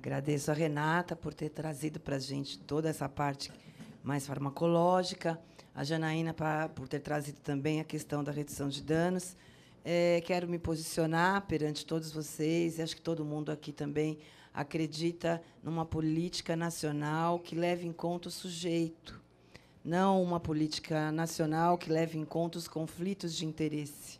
Agradeço a Renata por ter trazido para a gente toda essa parte mais farmacológica, a Janaína por ter trazido também a questão da redução de danos. Quero me posicionar perante todos vocês, e acho que todo mundo aqui também acredita numa política nacional que leve em conta o sujeito, não uma política nacional que leve em conta os conflitos de interesse.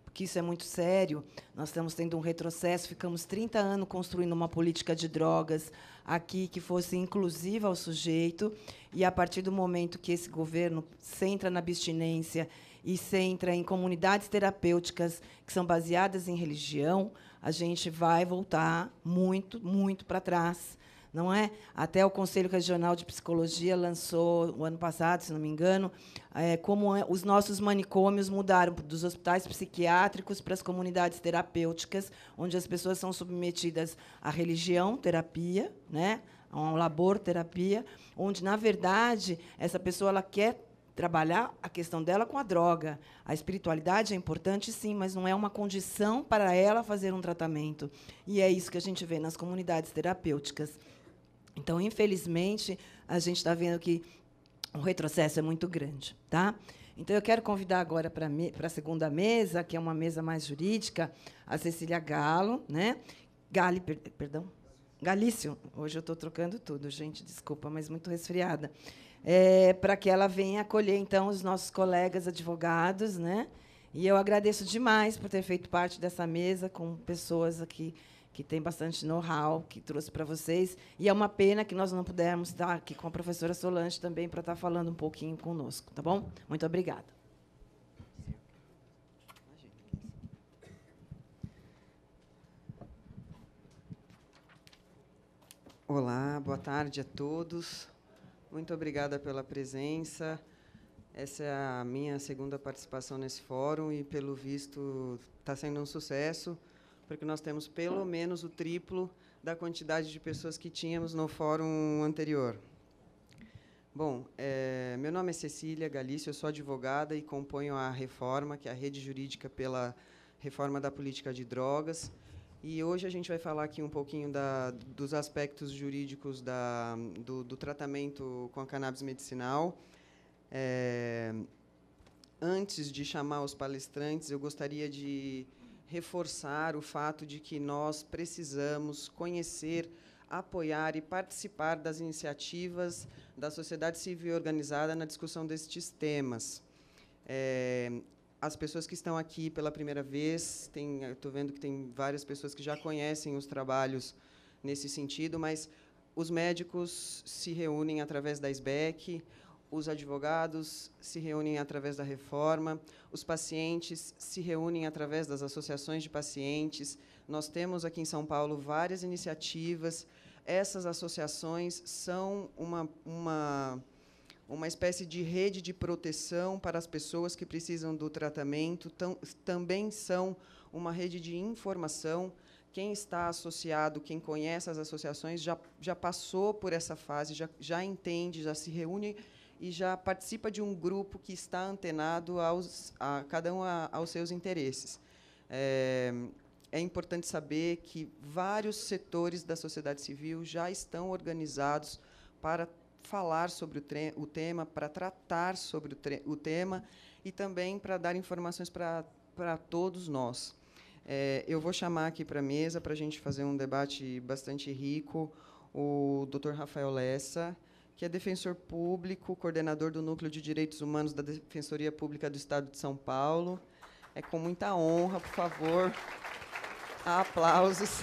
Porque isso é muito sério. Nós estamos tendo um retrocesso, ficamos 30 anos construindo uma política de drogas aqui que fosse inclusiva ao sujeito, e, a partir do momento que esse governo centra na abstinência e centra em comunidades terapêuticas que são baseadas em religião, a gente vai voltar muito, muito para trás. Não é? Até o Conselho Regional de Psicologia lançou, o ano passado, se não me engano, como os nossos manicômios mudaram dos hospitais psiquiátricos para as comunidades terapêuticas, onde as pessoas são submetidas à religião, terapia, né? A um labor, terapia, onde, na verdade, essa pessoa ela quer trabalhar a questão dela com a droga. A espiritualidade é importante, sim, mas não é uma condição para ela fazer um tratamento. E é isso que a gente vê nas comunidades terapêuticas. Então, infelizmente, a gente está vendo que o retrocesso é muito grande. Tá? Então, eu quero convidar agora para a segunda mesa, que é uma mesa mais jurídica, a Cecília Galo, né? Galício. Hoje eu estou trocando tudo, gente, desculpa, mas muito resfriada. Para que ela venha acolher, então, os nossos colegas advogados, né? E eu agradeço demais por ter feito parte dessa mesa com pessoas aqui que têm bastante know-how, que trouxe para vocês. E é uma pena que nós não pudermos estar aqui com a professora Solange também para estar falando um pouquinho conosco, tá bom? Muito obrigada. Olá, boa tarde a todos. Muito obrigada pela presença. Essa é a minha segunda participação nesse fórum e, pelo visto, está sendo um sucesso, porque nós temos pelo menos o triplo da quantidade de pessoas que tínhamos no fórum anterior. Bom, meu nome é Cecília Galício, eu sou advogada e componho a Reforma, que é a Rede Jurídica pela Reforma da Política de Drogas. E hoje a gente vai falar aqui um pouquinho dos aspectos jurídicos do tratamento com a cannabis medicinal. Antes de chamar os palestrantes, eu gostaria de reforçar o fato de que nós precisamos conhecer, apoiar e participar das iniciativas da sociedade civil organizada na discussão destes temas. As pessoas que estão aqui pela primeira vez, eu estou vendo que tem várias pessoas que já conhecem os trabalhos nesse sentido, mas os médicos se reúnem através da SBEC, os advogados se reúnem através da Reforma, os pacientes se reúnem através das associações de pacientes. Nós temos aqui em São Paulo várias iniciativas. Essas associações são uma espécie de rede de proteção para as pessoas que precisam do tratamento, também são uma rede de informação. Quem está associado, quem conhece as associações, já passou por essa fase, já entende, já se reúne e já participa de um grupo que está antenado cada um aos seus interesses. É importante saber que vários setores da sociedade civil já estão organizados para falar sobre o tema, para tratar sobre o tema e também para dar informações para todos nós. Eu vou chamar aqui para a mesa, para a gente fazer um debate bastante rico, o Dr. Rafael Lessa, que é defensor público, coordenador do Núcleo de Direitos Humanos da Defensoria Pública do Estado de São Paulo. É com muita honra, por favor. Aplausos.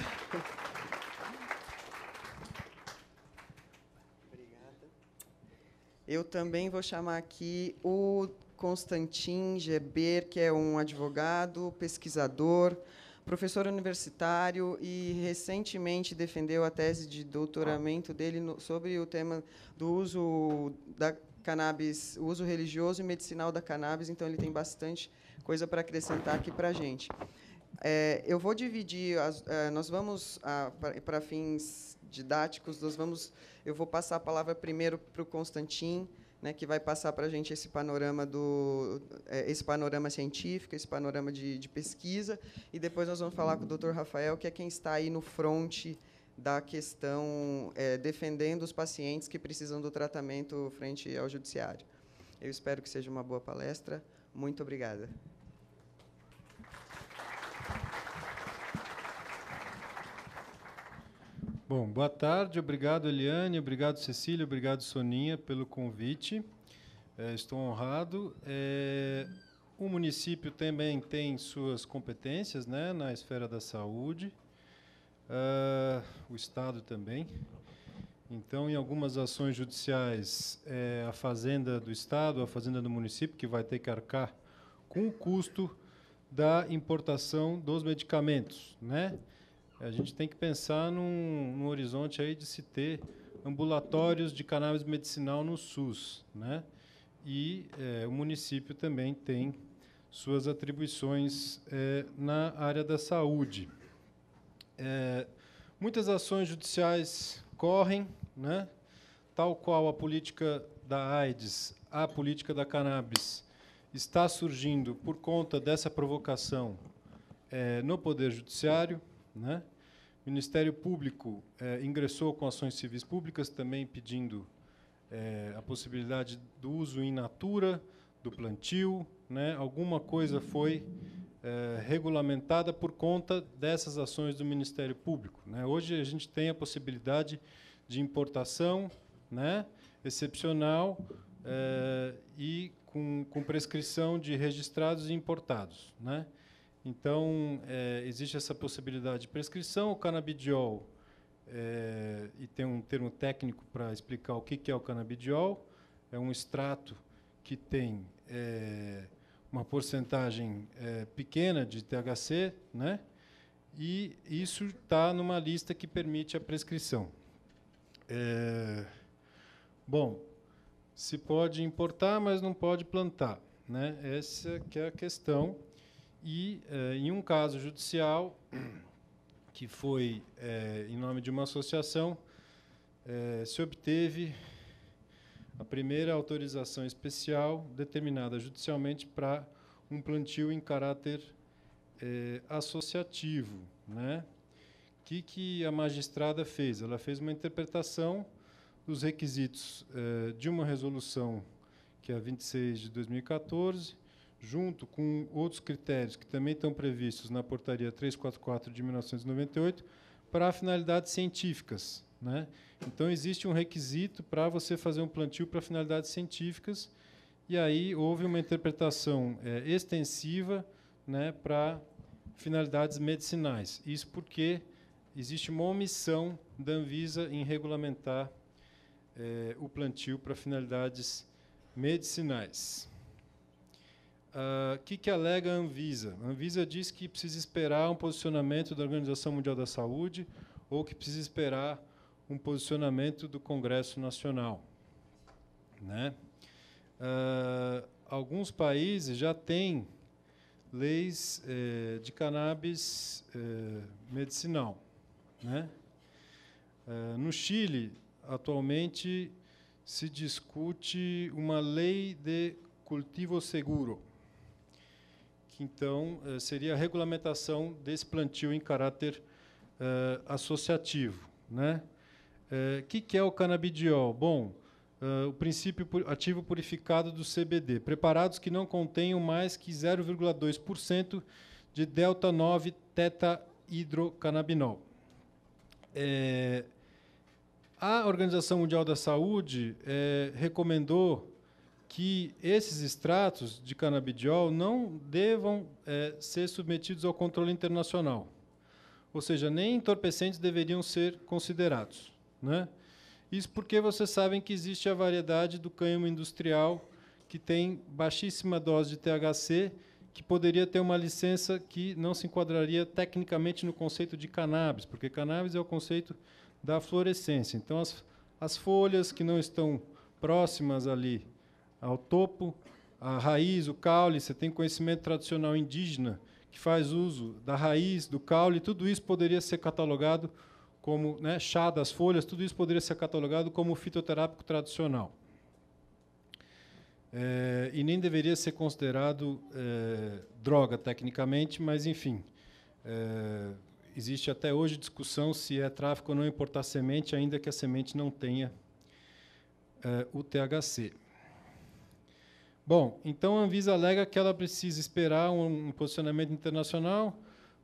Obrigada. Eu também vou chamar aqui o Constantin Gerber, que é um advogado, pesquisador, professor universitário e, recentemente, defendeu a tese de doutoramento dele sobre o tema do uso da cannabis, o uso religioso e medicinal da cannabis, então ele tem bastante coisa para acrescentar aqui para a gente. Eu vou dividir, nós vamos, para fins didáticos, eu vou passar a palavra primeiro para o Constantin, né, que vai passar para a gente esse panorama científico, esse panorama de pesquisa, e depois nós vamos falar com o Dr. Rafael, que é quem está aí no fronte da questão, defendendo os pacientes que precisam do tratamento frente ao judiciário. Eu espero que seja uma boa palestra. Muito obrigada. Bom, boa tarde. Obrigado, Eliane. Obrigado, Cecília. Obrigado, Soninha, pelo convite. Estou honrado. O município também tem suas competências, né, na esfera da saúde. O Estado também. Então, em algumas ações judiciais, a Fazenda do Estado, a Fazenda do município, que vai ter que arcar com o custo da importação dos medicamentos, né? A gente tem que pensar num horizonte aí de se ter ambulatórios de cannabis medicinal no SUS, né? E o município também tem suas atribuições na área da saúde. Muitas ações judiciais correm, né? Tal qual a política da AIDS, a política da cannabis está surgindo por conta dessa provocação no Poder Judiciário, né? O Ministério Público ingressou com ações civis públicas também pedindo a possibilidade do uso in natura, do plantio, né? Alguma coisa foi regulamentada por conta dessas ações do Ministério Público, né? Hoje a gente tem a possibilidade de importação, né, excepcional e com prescrição de registrados e importados, né? Então, existe essa possibilidade de prescrição. O canabidiol, e tem um termo técnico para explicar o que é o canabidiol, é um extrato que tem uma porcentagem pequena de THC, né? E isso está numa lista que permite a prescrição. Bom, se pode importar, mas não pode plantar, né? Essa que é a questão. E, em um caso judicial, que foi em nome de uma associação, se obteve a primeira autorização especial determinada judicialmente para um plantio em caráter associativo, né? O que a magistrada fez? Ela fez uma interpretação dos requisitos de uma resolução, que é a 26 de 2014, junto com outros critérios que também estão previstos na Portaria 344 de 1998, para finalidades científicas, né? Então, existe um requisito para você fazer um plantio para finalidades científicas, e aí houve uma interpretação extensiva, né, para finalidades medicinais. Isso porque existe uma omissão da Anvisa em regulamentar o plantio para finalidades medicinais. O que alega a Anvisa? A Anvisa diz que precisa esperar um posicionamento da Organização Mundial da Saúde ou que precisa esperar um posicionamento do Congresso Nacional, né? Alguns países já têm leis de cannabis medicinal, né? No Chile, atualmente, se discute uma lei de cultivo seguro, que, então, seria a regulamentação desse plantio em caráter associativo, né? Que é o canabidiol? Bom, o princípio ativo purificado do CBD, preparados que não contenham mais que 0,2% de delta-9 tetahidrocannabinol. A Organização Mundial da Saúde recomendou que esses extratos de canabidiol não devam ser submetidos ao controle internacional, ou seja, nem entorpecentes deveriam ser considerados, né? Isso porque vocês sabem que existe a variedade do cânhamo industrial, que tem baixíssima dose de THC, que poderia ter uma licença que não se enquadraria tecnicamente no conceito de cannabis, porque cannabis é o conceito da florescência. Então, as folhas que não estão próximas ali ao topo, a raiz, o caule, você tem conhecimento tradicional indígena que faz uso da raiz, do caule, tudo isso poderia ser catalogado como, né, chá das folhas, tudo isso poderia ser catalogado como fitoterápico tradicional. E nem deveria ser considerado droga, tecnicamente, mas, enfim, existe até hoje discussão se é tráfico ou não importar semente, ainda que a semente não tenha o THC. Bom, então a Anvisa alega que ela precisa esperar um posicionamento internacional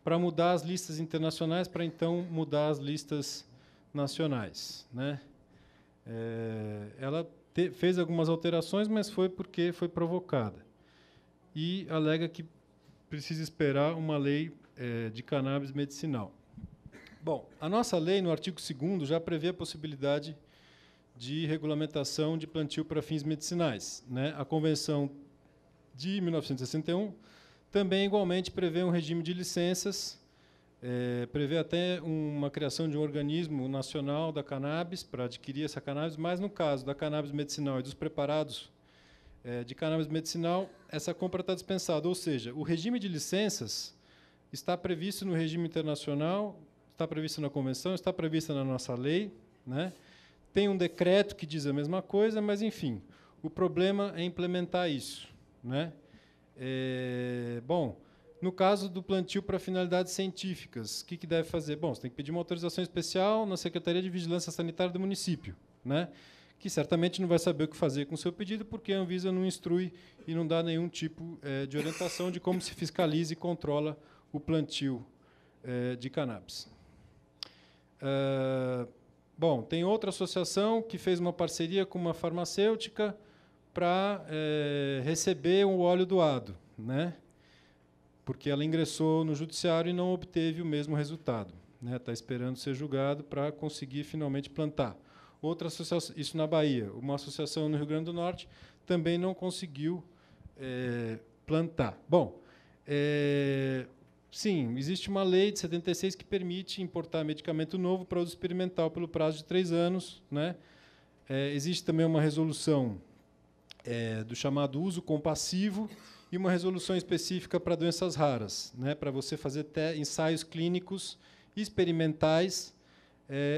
para mudar as listas internacionais, para então mudar as listas nacionais, né? Ela fez algumas alterações, mas foi porque foi provocada. E alega que precisa esperar uma lei de cannabis medicinal. Bom, a nossa lei, no artigo 2º, já prevê a possibilidade de regulamentação de plantio para fins medicinais, né? A Convenção de 1961 também, igualmente, prevê um regime de licenças, prevê até uma criação de um organismo nacional da cannabis para adquirir essa cannabis, mas, no caso da cannabis medicinal e dos preparados de cannabis medicinal, essa compra está dispensada, ou seja, o regime de licenças está previsto no regime internacional, está previsto na Convenção, está previsto na nossa lei, né? Tem um decreto que diz a mesma coisa, mas, enfim, o problema é implementar isso, né? Bom, no caso do plantio para finalidades científicas, o que deve fazer? Bom, você tem que pedir uma autorização especial na Secretaria de Vigilância Sanitária do município, né? Que certamente não vai saber o que fazer com o seu pedido, porque a Anvisa não instrui e não dá nenhum tipo de orientação de como se fiscaliza e controla o plantio de cannabis. Bom, tem outra associação que fez uma parceria com uma farmacêutica para receber um óleo doado, né? Porque ela ingressou no judiciário e não obteve o mesmo resultado, né? Está esperando ser julgado para conseguir finalmente plantar. Outra associação, isso na Bahia, uma associação no Rio Grande do Norte também não conseguiu plantar. Bom, sim, existe uma lei de 76 que permite importar medicamento novo para uso experimental pelo prazo de 3 anos, né? Existe também uma resolução do chamado uso compassivo e uma resolução específica para doenças raras, né? Para você fazer ensaios clínicos experimentais,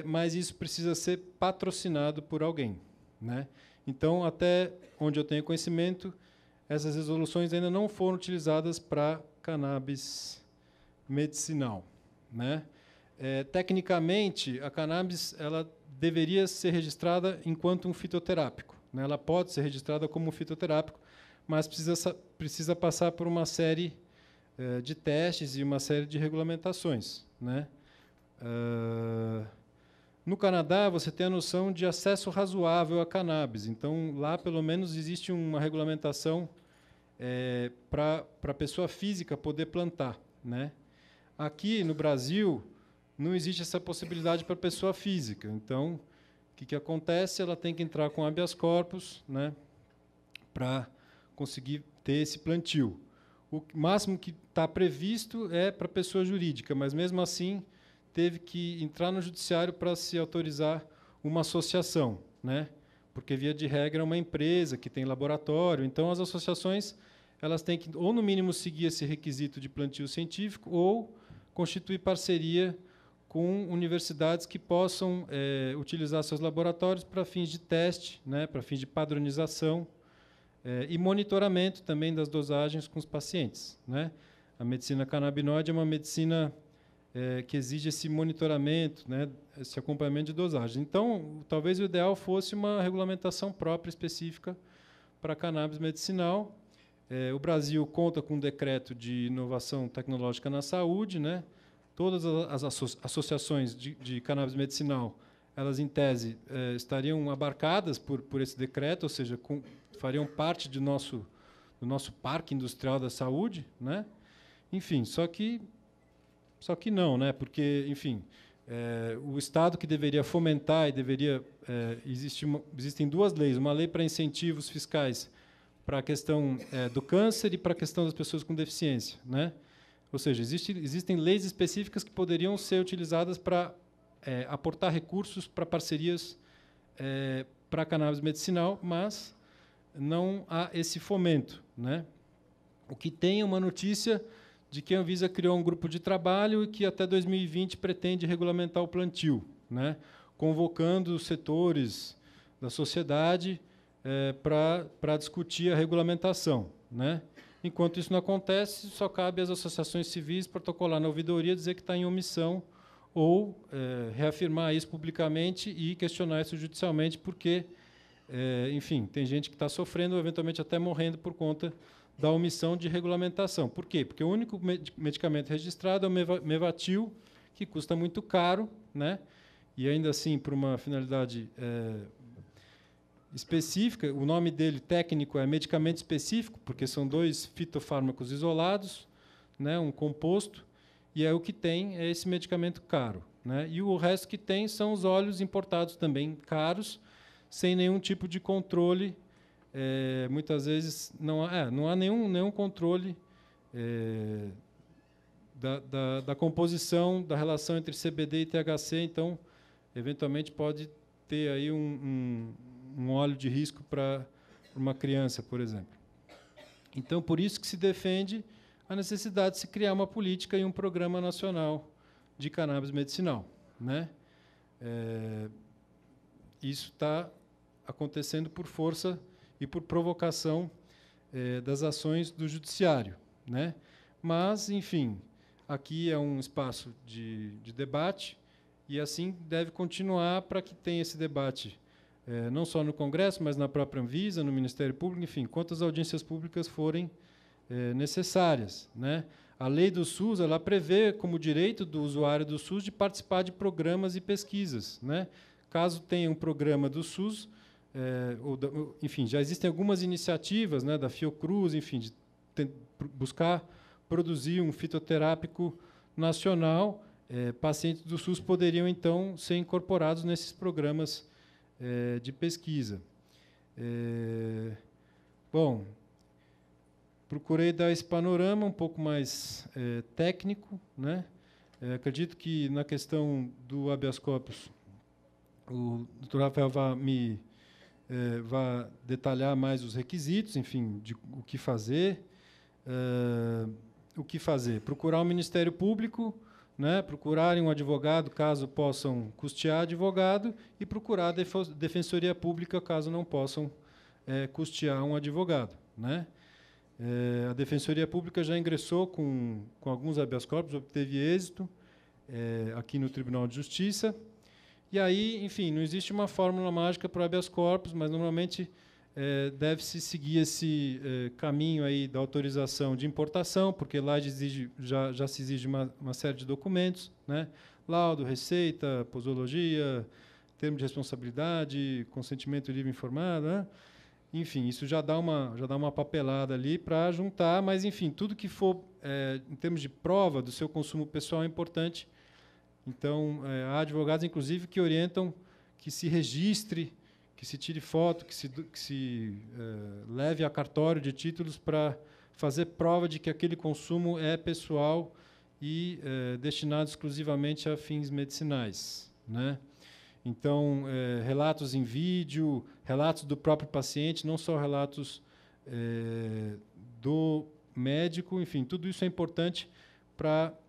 mas isso precisa ser patrocinado por alguém, né? Então, até onde eu tenho conhecimento, essas resoluções ainda não foram utilizadas para cannabis medicinal, né? Tecnicamente, a cannabis ela deveria ser registrada enquanto um fitoterápico, né? Ela pode ser registrada como um fitoterápico, mas precisa passar por uma série de testes e uma série de regulamentações, né? No Canadá, você tem a noção de acesso razoável à cannabis. Então, lá, pelo menos, existe uma regulamentação para a pessoa física poder plantar, né? Aqui, no Brasil, não existe essa possibilidade para a pessoa física. Então, o que acontece? Ela tem que entrar com habeas corpus, né, para conseguir ter esse plantio. O máximo que está previsto é para a pessoa jurídica, mas, mesmo assim, teve que entrar no judiciário para se autorizar uma associação, né? Porque, via de regra, é uma empresa que tem laboratório. Então, as associações elas têm que, ou, no mínimo, seguir esse requisito de plantio científico ou constituir parceria com universidades que possam utilizar seus laboratórios para fins de teste, né, para fins de padronização e monitoramento também das dosagens com os pacientes, né? A medicina canabinoide é uma medicina que exige esse monitoramento, né, esse acompanhamento de dosagem. Então, talvez o ideal fosse uma regulamentação própria, específica, para a cannabis medicinal. O Brasil conta com um decreto de inovação tecnológica na saúde, né? Todas as associações de cannabis medicinal, elas, em tese, estariam abarcadas por esse decreto, ou seja, fariam parte do nosso parque industrial da saúde, né? Enfim, só que não, né? Porque, enfim, o Estado que deveria fomentar e deveria existem duas leis, uma lei para incentivos fiscais para a questão do câncer e para a questão das pessoas com deficiência, né? Ou seja, existem leis específicas que poderiam ser utilizadas para aportar recursos para parcerias para a cannabis medicinal, mas não há esse fomento, né? O que tem é uma notícia de que a Anvisa criou um grupo de trabalho e que até 2020 pretende regulamentar o plantio, né? Convocando os setores da sociedade para discutir a regulamentação, né? Enquanto isso não acontece, só cabe às associações civis protocolar na ouvidoria, dizer que está em omissão, ou reafirmar isso publicamente e questionar isso judicialmente, porque, enfim, tem gente que está sofrendo, eventualmente até morrendo por conta da omissão de regulamentação. Por quê? Porque o único medicamento registrado é o Mevatil, que custa muito caro, né? E ainda assim, por uma finalidade específica, o nome dele técnico é medicamento específico, porque são 2 fitofármacos isolados, né, um composto, e o que tem é esse medicamento caro, né? E o resto que tem são os óleos importados também caros, sem nenhum tipo de controle. Muitas vezes não há nenhum controle da composição, da relação entre CBD e THC, então, eventualmente, pode ter aí um óleo de risco para uma criança, por exemplo. Então, por isso que se defende a necessidade de se criar uma política e um programa nacional de cannabis medicinal, né? Isso está acontecendo por força e por provocação das ações do judiciário, né? Mas, enfim, aqui é um espaço de debate e assim deve continuar para que tenha esse debate não só no Congresso, mas na própria Anvisa, no Ministério Público, enfim, quantas audiências públicas forem necessárias, né? A lei do SUS, ela prevê como direito do usuário do SUS de participar de programas e pesquisas, né? Caso tenha um programa do SUS, enfim, já existem algumas iniciativas, né, da Fiocruz, enfim, de buscar produzir um fitoterápico nacional. Pacientes do SUS poderiam, então, ser incorporados nesses programas de pesquisa. Bom, procurei dar esse panorama um pouco mais técnico, né? Acredito que, na questão do habeas corpus, o Dr. Rafael vai detalhar mais os requisitos, enfim, de o que fazer. Procurar o Ministério Público, né? Procurarem um advogado, caso possam custear advogado, e procurar a Defensoria Pública, caso não possam custear um advogado, né? A Defensoria Pública já ingressou com alguns habeas corpus, obteve êxito aqui no Tribunal de Justiça. E aí, enfim, não existe uma fórmula mágica para o habeas corpus, mas normalmente deve-se seguir esse caminho aí da autorização de importação, porque lá já se exige uma série de documentos, né? Laudo, receita, posologia, termo de responsabilidade, consentimento livre informado, né? Enfim, isso já dá uma papelada ali para juntar, mas, enfim, tudo que for, em termos de prova do seu consumo pessoal, é importante. Então, há advogados, inclusive, que orientam que se registre, que se tire foto, que se leve a cartório de títulos para fazer prova de que aquele consumo é pessoal e destinado exclusivamente a fins medicinais, né? Então, relatos em vídeo, relatos do próprio paciente, não só relatos do médico, enfim, tudo isso é importante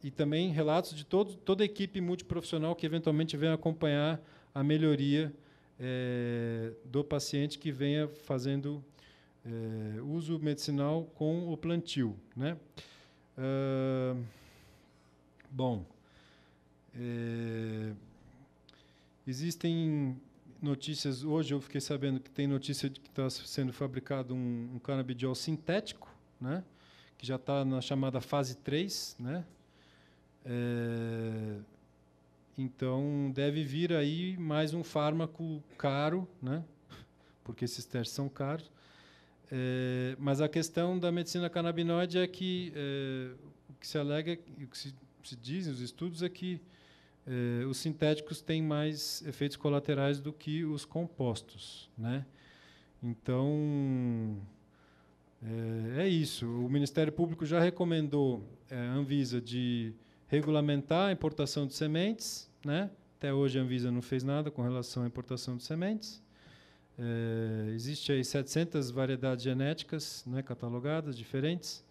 e também relatos de toda a equipe multiprofissional que eventualmente venha acompanhar a melhoria do paciente que venha fazendo uso medicinal com o plantio, né? Bom, existem notícias, hoje eu fiquei sabendo que tem notícia de que está sendo fabricado um canabidiol sintético, né, que já está na chamada fase 3, né? Então, deve vir aí mais um fármaco caro, né, porque esses testes são caros. Mas a questão da medicina canabinoide é que o que se alega, o que se diz nos estudos é que os sintéticos têm mais efeitos colaterais do que os compostos, né? Então, é isso. O Ministério Público já recomendou a Anvisa de regulamentar a importação de sementes, né? Até hoje a Anvisa não fez nada com relação à importação de sementes. Existe aí 700 variedades genéticas, né, catalogadas, diferentes.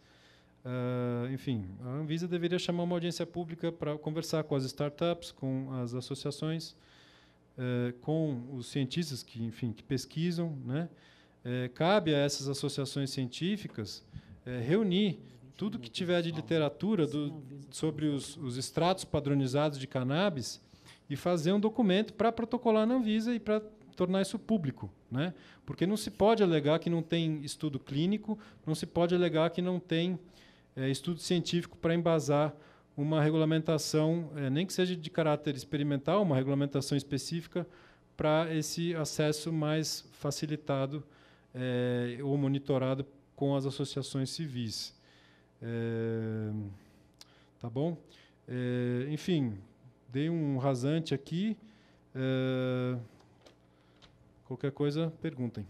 Enfim, a Anvisa deveria chamar uma audiência pública para conversar com as startups, com as associações, com os cientistas que pesquisam, né? Cabe a essas associações científicas reunir tudo que tiver de literatura sobre os extratos padronizados de cannabis e fazer um documento para protocolar na Anvisa e para tornar isso público, né? Porque não se pode alegar que não tem estudo clínico, não se pode alegar que não tem estudo científico para embasar uma regulamentação, nem que seja de caráter experimental, uma regulamentação específica para esse acesso mais facilitado ou monitorado com as associações civis. Tá bom? Enfim, dei um rasante aqui. Qualquer coisa, perguntem.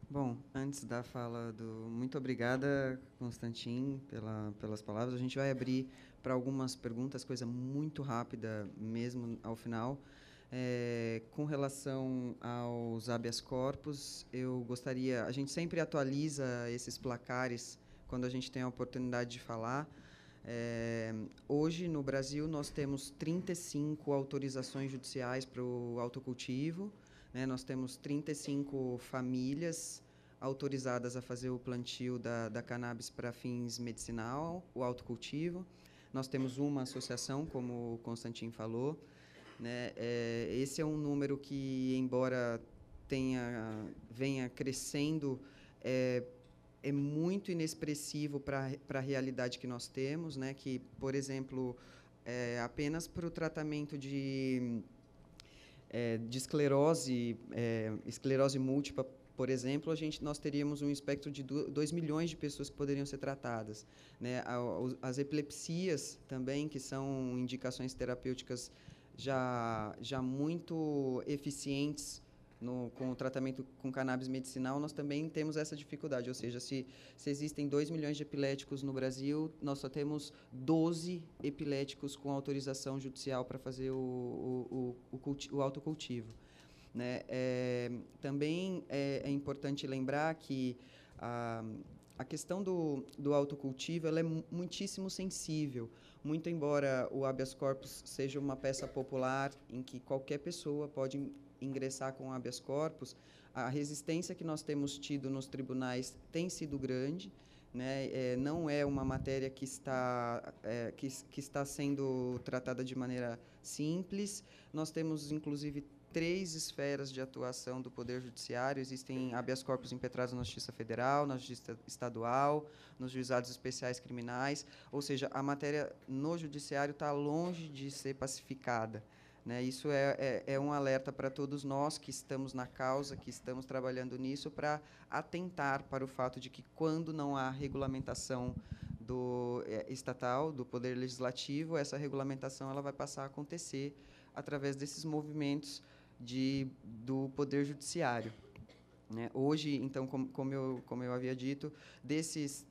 Bom, antes da fala do... Muito obrigada, Constantin, pelas palavras. A gente vai abrir para algumas perguntas, coisa muito rápida mesmo ao final. Com relação aos habeas corpus, eu gostaria... A gente sempre atualiza esses placares quando a gente tem a oportunidade de falar. Hoje, no Brasil, nós temos 35 autorizações judiciais para o autocultivo, né? Nós temos 35 famílias autorizadas a fazer o plantio da cannabis para fins medicinal, o autocultivo. Nós temos uma associação, como o Constantin falou, né? Esse é um número que, embora venha crescendo, é muito inexpressivo para a realidade que nós temos, né? Que, por exemplo, apenas para o tratamento de esclerose múltipla, por exemplo, nós teríamos um espectro de 2 milhões de pessoas que poderiam ser tratadas, né? As epilepsias também, que são indicações terapêuticas já muito eficientes com o tratamento com cannabis medicinal, nós também temos essa dificuldade. Ou seja, se existem 2 milhões de epiléticos no Brasil, nós só temos 12 epiléticos com autorização judicial para fazer o autocultivo, né? Também é importante lembrar que a questão do autocultivo ela é muitíssimo sensível. Muito embora o habeas corpus seja uma peça popular em que qualquer pessoa pode ingressar com habeas corpus, a resistência que nós temos tido nos tribunais tem sido grande, né? Não é uma matéria que está sendo tratada de maneira simples. Nós temos, inclusive, 3 esferas de atuação do Poder Judiciário. Existem habeas corpus impetrados na Justiça Federal, na Justiça Estadual, nos juizados especiais criminais. Ou seja, a matéria no Judiciário está longe de ser pacificada, né? Isso é um alerta para todos nós que estamos na causa, que estamos trabalhando nisso, para atentar para o fato de que, quando não há regulamentação estatal, do Poder Legislativo, essa regulamentação ela vai passar a acontecer através desses movimentos do Poder Judiciário, né? Hoje, então, como eu havia dito, desses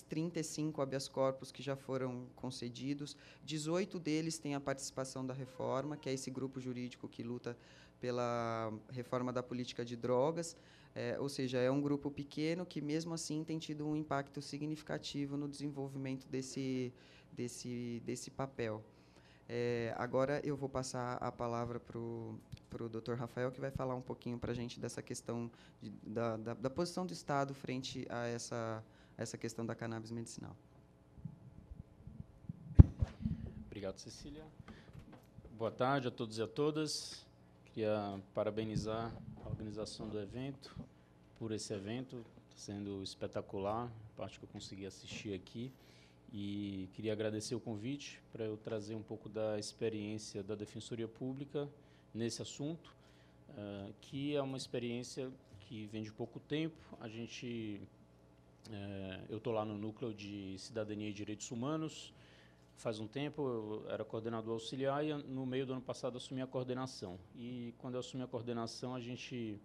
35 habeas corpus que já foram concedidos, 18 deles têm a participação da reforma, que é esse grupo jurídico que luta pela reforma da política de drogas, ou seja, é um grupo pequeno que, mesmo assim, tem tido um impacto significativo no desenvolvimento desse papel. Agora eu vou passar a palavra para o Dr. Rafael, que vai falar um pouquinho para a gente dessa questão da posição do Estado frente a essa questão da cannabis medicinal. Obrigado, Cecília. Boa tarde a todos e a todas. Queria parabenizar a organização do evento, por esse evento, está sendo espetacular, a parte que eu consegui assistir aqui. E queria agradecer o convite para eu trazer um pouco da experiência da Defensoria Pública nesse assunto, que é uma experiência que vem de pouco tempo. Eu estou lá no Núcleo de Cidadania e Direitos Humanos. Faz um tempo, eu era coordenador auxiliar e, no meio do ano passado, assumi a coordenação. E, quando eu assumi a coordenação, a gente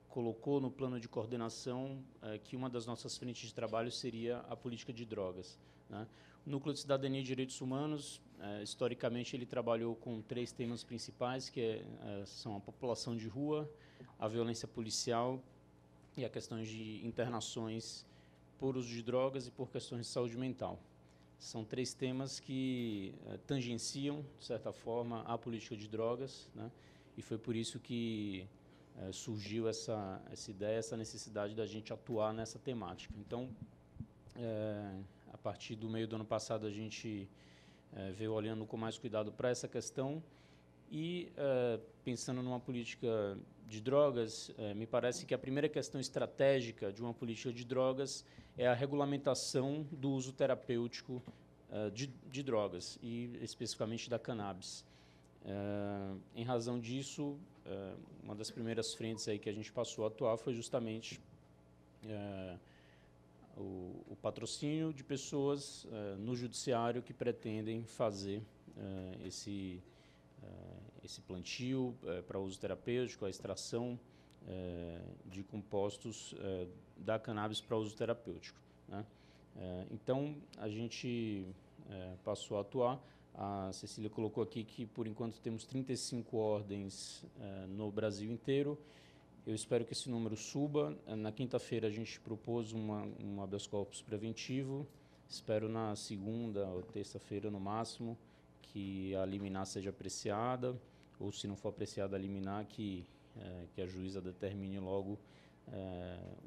colocou no plano de coordenação que uma das nossas frentes de trabalho seria a política de drogas, né? O Núcleo de Cidadania e Direitos Humanos, historicamente, ele trabalhou com 3 temas principais, que são a população de rua, a violência policial e a questão de internações por uso de drogas e por questões de saúde mental. são 3 temas que tangenciam, de certa forma, a política de drogas, né? E foi por isso que surgiu essa ideia, essa necessidade da gente atuar nessa temática. Então, a partir do meio do ano passado, a gente veio olhando com mais cuidado para essa questão e, pensando numa política de drogas, me parece que a primeira questão estratégica de uma política de drogas é a regulamentação do uso terapêutico de drogas, e especificamente da cannabis. Em razão disso, uma das primeiras frentes aí que a gente passou a atuar foi justamente o patrocínio de pessoas no judiciário que pretendem fazer esse plantio para uso terapêutico, a extração de compostos da cannabis para uso terapêutico, né? Então, a gente passou a atuar. A Cecília colocou aqui que, por enquanto, temos 35 ordens no Brasil inteiro. Eu espero que esse número suba. Na quinta-feira, a gente propôs um habeas corpus preventivo. Espero na segunda ou terça-feira, no máximo, que a liminar seja apreciada, ou, se não for apreciada a liminar, que a juíza determine logo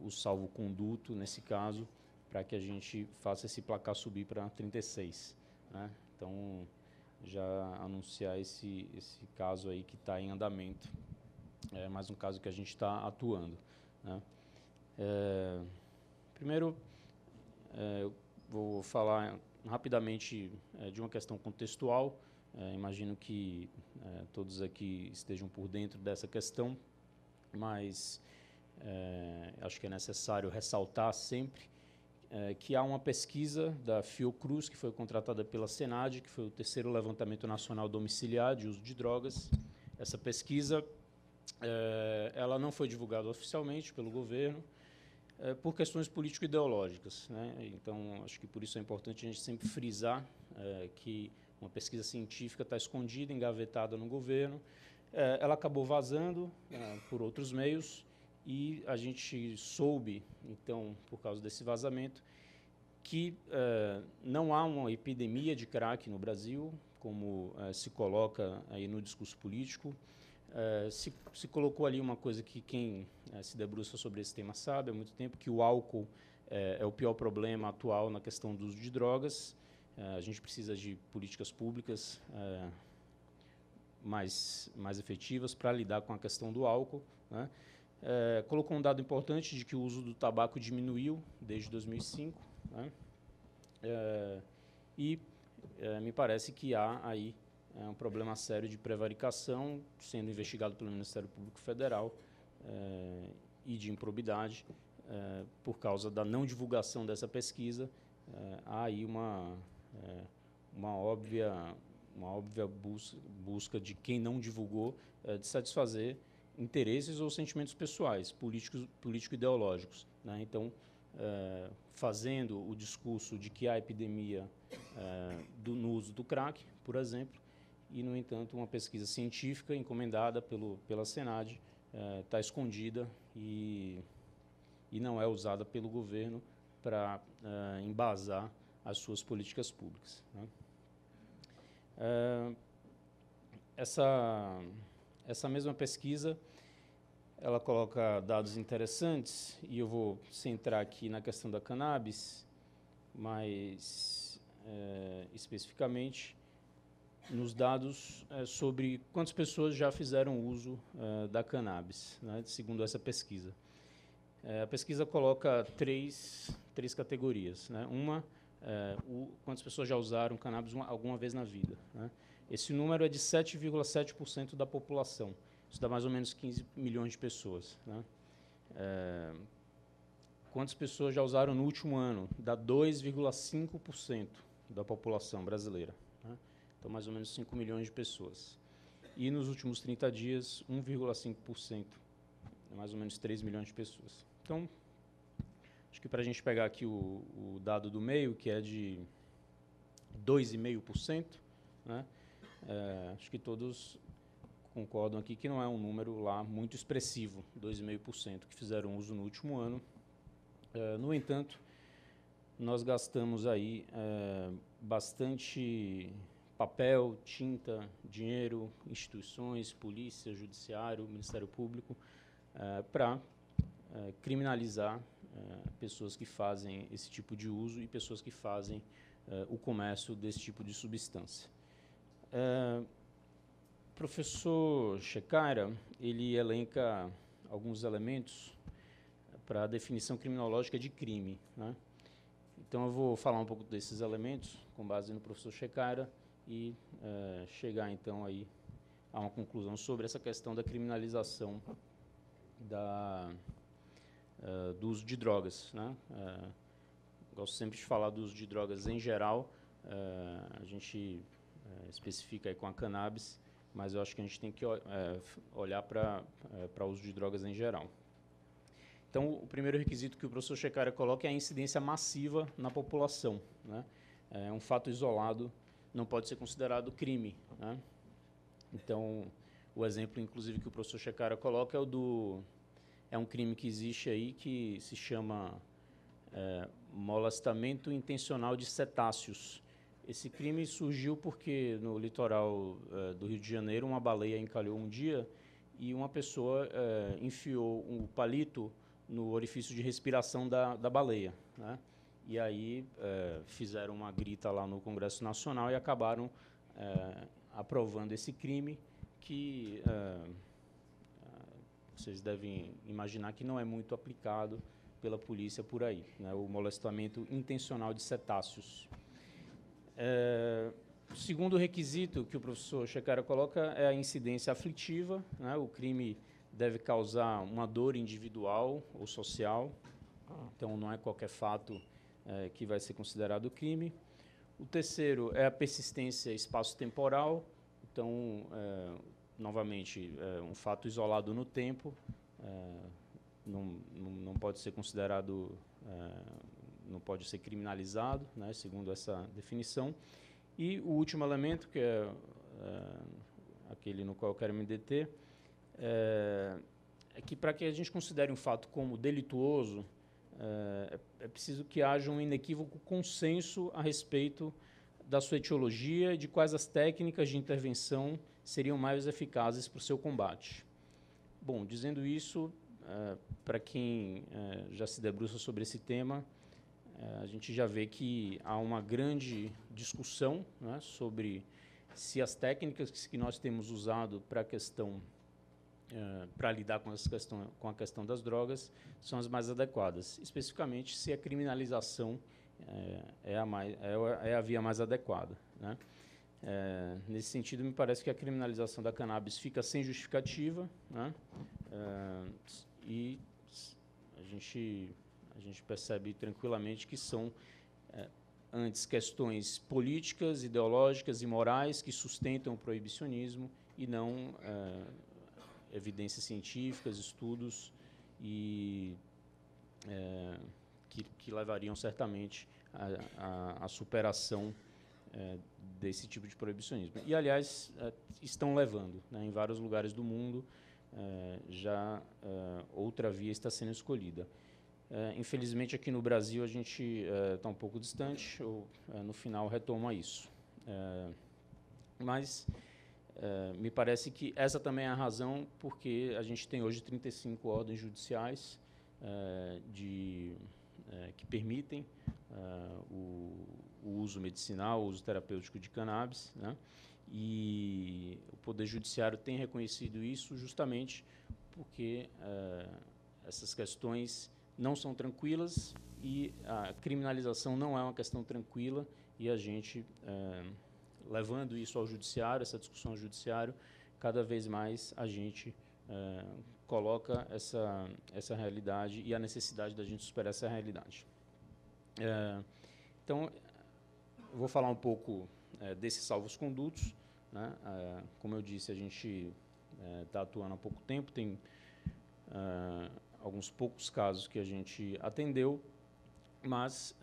o salvo-conduto, nesse caso, para que a gente faça esse placar subir para 36, né? Então, já anunciar esse caso aí que está em andamento. É mais um caso que a gente está atuando, né? Primeiro, eu vou falar rapidamente de uma questão contextual. Imagino que todos aqui estejam por dentro dessa questão, mas acho que é necessário ressaltar sempre que há uma pesquisa da Fiocruz, que foi contratada pela Senad, que foi o 3º levantamento nacional domiciliar de uso de drogas. Essa pesquisa ela não foi divulgada oficialmente pelo governo por questões político-ideológicas, né? Então, acho que por isso é importante a gente sempre frisar que uma pesquisa científica está escondida, engavetada no governo. Ela acabou vazando por outros meios, e a gente soube, então, por causa desse vazamento, que não há uma epidemia de crack no Brasil, como se coloca aí no discurso político. Se colocou ali uma coisa que quem se debruça sobre esse tema sabe há muito tempo, que o álcool é o pior problema atual na questão do uso de drogas. A gente precisa de políticas públicas mais efetivas para lidar com a questão do álcool, né? Colocou um dado importante de que o uso do tabaco diminuiu desde 2005, né? E me parece que há aí um problema sério de prevaricação sendo investigado pelo Ministério Público Federal e de improbidade por causa da não divulgação dessa pesquisa. Há aí uma óbvia busca de quem não divulgou de satisfazer interesses ou sentimentos pessoais, político-ideológicos, né? Então, fazendo o discurso de que há epidemia no uso do crack, por exemplo, e, no entanto, uma pesquisa científica encomendada pela Senad está escondida e não é usada pelo governo para embasar as suas políticas públicas, né? Essa mesma pesquisa, ela coloca dados interessantes, e eu vou centrar aqui na questão da cannabis, mas especificamente nos dados sobre quantas pessoas já fizeram uso da cannabis, né, segundo essa pesquisa. A pesquisa coloca três categorias, né? Uma, quantas pessoas já usaram cannabis alguma vez na vida, né? Esse número é de 7,7% da população. Isso dá mais ou menos 15 milhões de pessoas, né? Quantas pessoas já usaram no último ano? Dá 2,5% da população brasileira, né? Então, mais ou menos 5 milhões de pessoas. E nos últimos 30 dias, 1,5%, mais ou menos 3 milhões de pessoas. Então, acho que para a gente pegar aqui o dado do meio, que é de 2,5%, né? Acho que todos concordam aqui que não é um número lá muito expressivo, 2,5% que fizeram uso no último ano. No entanto, nós gastamos aí bastante papel, tinta, dinheiro, instituições, polícia, judiciário, Ministério Público, para criminalizar pessoas que fazem esse tipo de uso e pessoas que fazem o comércio desse tipo de substância. Professor Shekhara, ele elenca alguns elementos para a definição criminológica de crime, né? Então, eu vou falar um pouco desses elementos, com base no professor Shekhara, e chegar, então, aí a uma conclusão sobre essa questão da criminalização do uso de drogas, né? Gosto sempre de falar do uso de drogas em geral, a gente especifica aí com a cannabis, mas eu acho que a gente tem que olhar para o uso de drogas em geral. Então, o primeiro requisito que o professor Shekhara coloca é a incidência massiva na população, né? Um fato isolado não pode ser considerado crime, né? Então, o exemplo, inclusive, que o professor Shekhara coloca é um crime que existe aí que se chama molestamento intencional de cetáceos. Esse crime surgiu porque no litoral do Rio de Janeiro uma baleia encalhou um dia e uma pessoa enfiou um palito no orifício de respiração da baleia, né? E aí fizeram uma grita lá no Congresso Nacional e acabaram aprovando esse crime que vocês devem imaginar que não é muito aplicado pela polícia por aí, né? O molestamento intencional de cetáceos. O segundo requisito que o professor Shekhara coloca é a incidência aflitiva, né? O crime deve causar uma dor individual ou social, então não é qualquer fato que vai ser considerado crime. O terceiro é a persistência espaço-temporal, então, novamente, um fato isolado no tempo, não pode ser considerado, não pode ser criminalizado, né, segundo essa definição. E o último elemento, que é aquele no qual eu quero me deter, é que para que a gente considere um fato como delituoso, é preciso que haja um inequívoco consenso a respeito da sua etiologia e de quais as técnicas de intervenção seriam mais eficazes para o seu combate. Bom, dizendo isso, para quem já se debruça sobre esse tema, a gente já vê que há uma grande discussão, né, sobre se as técnicas que nós temos usado para a questão para lidar com a questão das drogas são as mais adequadas, especificamente se a criminalização é a via mais adequada, né? Nesse sentido, me parece que a criminalização da cannabis fica sem justificativa, né? E a gente percebe tranquilamente que são antes questões políticas, ideológicas e morais que sustentam o proibicionismo e não evidências científicas, estudos e que levariam certamente à superação desse tipo de proibicionismo. E, aliás, estão levando, né, em vários lugares do mundo, já outra via está sendo escolhida. Infelizmente, aqui no Brasil, a gente está um pouco distante, ou no final retoma isso. Mas me parece que essa também é a razão porque a gente tem hoje 35 ordens judiciais que permitem o uso medicinal, o uso terapêutico de cannabis, né? E o Poder Judiciário tem reconhecido isso justamente porque essas questões não são tranquilas e a criminalização não é uma questão tranquila e a gente, levando isso ao Judiciário, essa discussão ao Judiciário, cada vez mais a gente coloca essa realidade e a necessidade da gente superar essa realidade. Então, eu vou falar um pouco desses salvos-condutos, né? Como eu disse, a gente está atuando há pouco tempo, tem alguns poucos casos que a gente atendeu, mas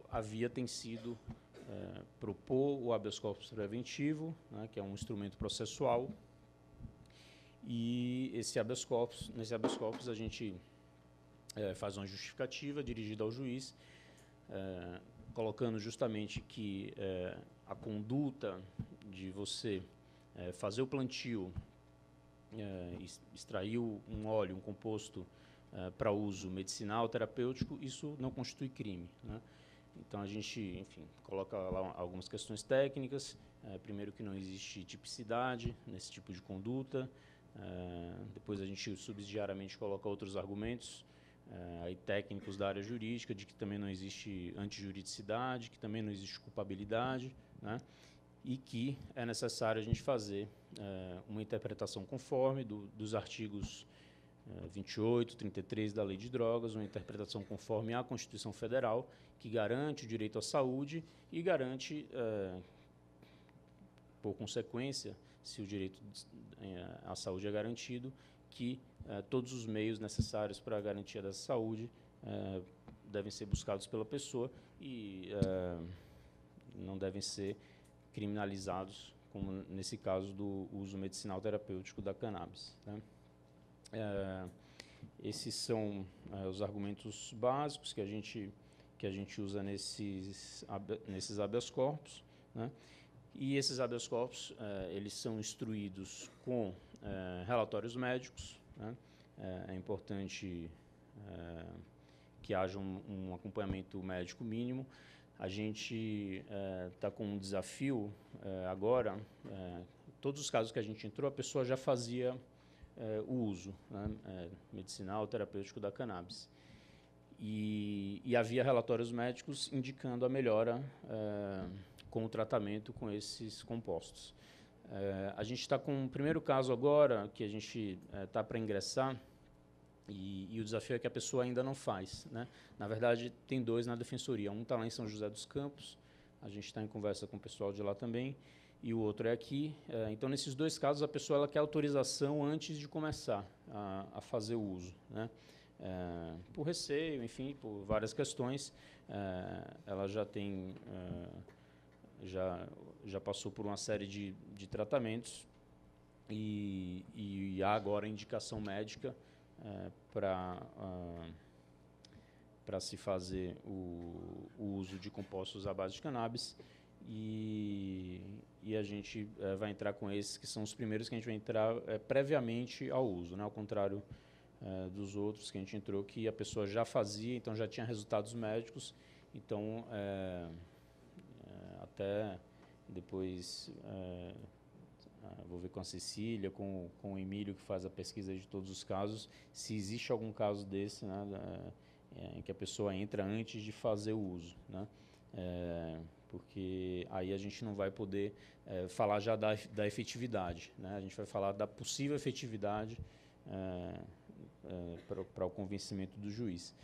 a via tem sido propor o habeas corpus preventivo, né, que é um instrumento processual, e nesse habeas corpus a gente faz uma justificativa dirigida ao juiz, colocando justamente que a conduta de você fazer o plantio, extrair um óleo, um composto para uso medicinal, terapêutico, isso não constitui crime, né? Então, a gente, enfim, coloca lá algumas questões técnicas. Primeiro, que não existe tipicidade nesse tipo de conduta. Depois, a gente subsidiariamente coloca outros argumentos aí técnicos da área jurídica, de que também não existe antijuridicidade, que também não existe culpabilidade, né? E que é necessário a gente fazer uma interpretação conforme dos artigos 28, 33 da Lei de Drogas, uma interpretação conforme à Constituição Federal, que garante o direito à saúde e garante, por consequência, se o direito à saúde é garantido, que todos os meios necessários para a garantia dessa saúde devem ser buscados pela pessoa e não devem ser criminalizados, como nesse caso do uso medicinal terapêutico da cannabis, né? Esses são os argumentos básicos que a gente usa nesses habeas corpus, né? E esses habeas corpus eles são instruídos com relatórios médicos, né? É importante que haja um acompanhamento médico mínimo. A gente está com um desafio agora. Todos os casos que a gente entrou, a pessoa já fazia o uso, né, medicinal, terapêutico da cannabis. E havia relatórios médicos indicando a melhora com o tratamento com esses compostos. A gente está com um primeiro caso agora, que a gente está para ingressar, e o desafio é que a pessoa ainda não faz, né? Na verdade, tem 2 na Defensoria. Um está lá em São José dos Campos, a gente está em conversa com o pessoal de lá também, e o outro é aqui. Então, nesses 2 casos, a pessoa ela quer autorização antes de começar a fazer o uso, né? Por receio, enfim, por várias questões. Ela já tem, já passou por uma série de tratamentos e há agora a indicação médica para se fazer o uso de compostos à base de cannabis. E a gente vai entrar com esses, que são os primeiros que a gente vai entrar previamente ao uso, né? Ao contrário dos outros que a gente entrou, que a pessoa já fazia, então já tinha resultados médicos. Então, até depois, vou ver com a Cecília, com o Emílio, que faz a pesquisa de todos os casos, se existe algum caso desse, né, em que a pessoa entra antes de fazer o uso, né? Porque aí a gente não vai poder falar já da efetividade, né? A gente vai falar da possível efetividade para o convencimento do juiz.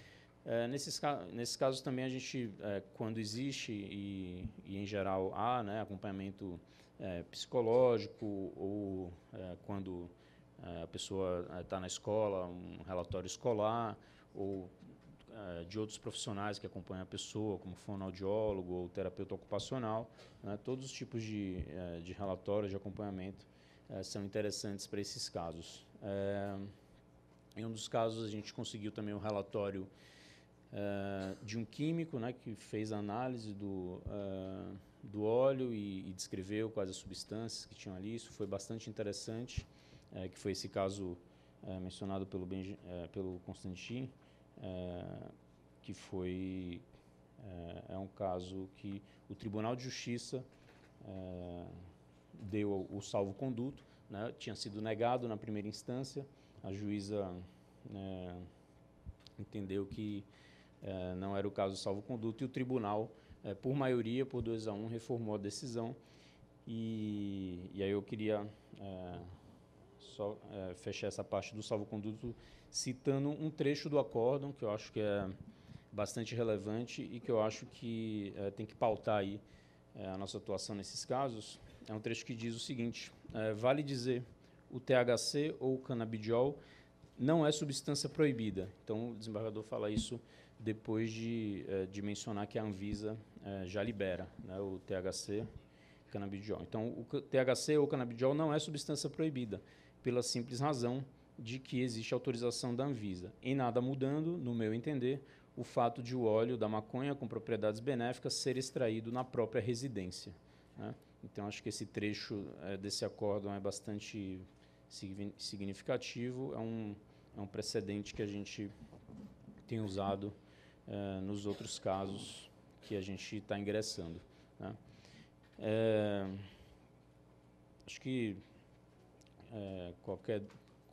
Nesses casos também a gente, quando existe e em geral há, né, acompanhamento psicológico ou quando a pessoa está na escola, um relatório escolar ou de outros profissionais que acompanham a pessoa, como fonoaudiólogo ou terapeuta ocupacional, né? Todos os tipos de relatórios de acompanhamento são interessantes para esses casos. Em um dos casos, a gente conseguiu também um relatório de um químico, né, que fez a análise do óleo e descreveu quais as substâncias que tinham ali. Isso foi bastante interessante, que foi esse caso mencionado pelo Constantin, que foi um caso que o Tribunal de Justiça deu o salvo-conduto, né? Tinha sido negado na primeira instância, a juíza entendeu que não era o caso do salvo-conduto e o tribunal, por maioria, por 2-1, reformou a decisão. E aí eu queria só fechar essa parte do salvo-conduto citando um trecho do acórdão que eu acho que é bastante relevante e que eu acho que tem que pautar aí a nossa atuação nesses casos. É um trecho que diz o seguinte: vale dizer, o THC ou o canabidiol não é substância proibida. Então, o desembargador fala isso depois de mencionar que a Anvisa já libera, né, o THC e canabidiol. Então, o THC ou canabidiol não é substância proibida, pela simples razão de que existe autorização da Anvisa. Em nada mudando, no meu entender, o fato de o óleo da maconha com propriedades benéficas ser extraído na própria residência, né? Então, acho que esse trecho desse acórdão é bastante significativo, é um precedente que a gente tem usado nos outros casos que a gente está ingressando, né? Acho que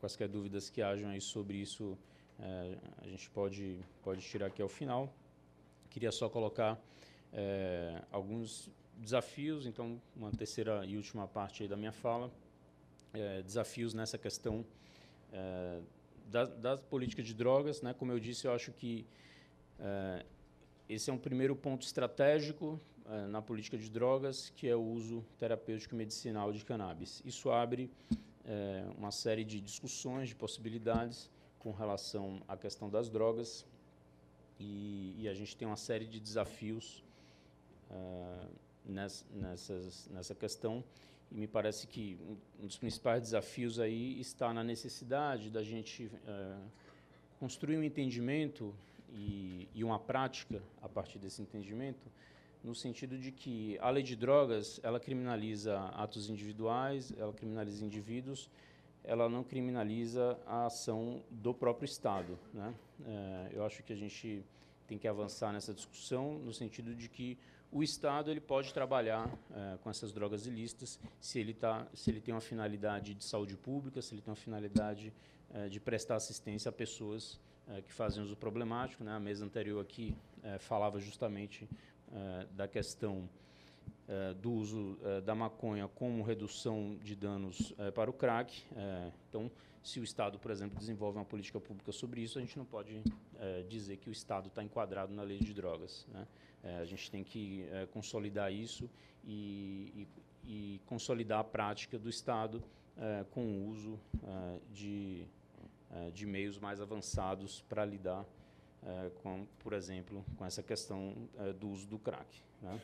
quaisquer dúvidas que hajam aí sobre isso, a gente pode tirar aqui ao final. Queria só colocar alguns desafios, então, uma terceira e última parte aí da minha fala, desafios nessa questão da política de drogas, né? Como eu disse, eu acho que esse é um primeiro ponto estratégico na política de drogas, que é o uso terapêutico e medicinal de cannabis. Isso abre uma série de discussões, de possibilidades com relação à questão das drogas, e a gente tem uma série de desafios nessa questão, e me parece que um dos principais desafios aí está na necessidade da gente construir um entendimento e uma prática a partir desse entendimento, no sentido de que a lei de drogas, ela criminaliza atos individuais, ela criminaliza indivíduos, ela não criminaliza a ação do próprio Estado, né? Eu acho que a gente tem que avançar nessa discussão no sentido de que o Estado ele pode trabalhar com essas drogas ilícitas se ele tem uma finalidade de saúde pública, se ele tem uma finalidade de prestar assistência a pessoas que fazem uso problemático, né? A mesa anterior aqui falava justamente da questão do uso da maconha como redução de danos para o crack. Então, se o Estado, por exemplo, desenvolve uma política pública sobre isso, a gente não pode dizer que o Estado está enquadrado na lei de drogas, né? A gente tem que consolidar isso e consolidar a prática do Estado com o uso de meios mais avançados para lidar por exemplo, com essa questão do uso do crack, né?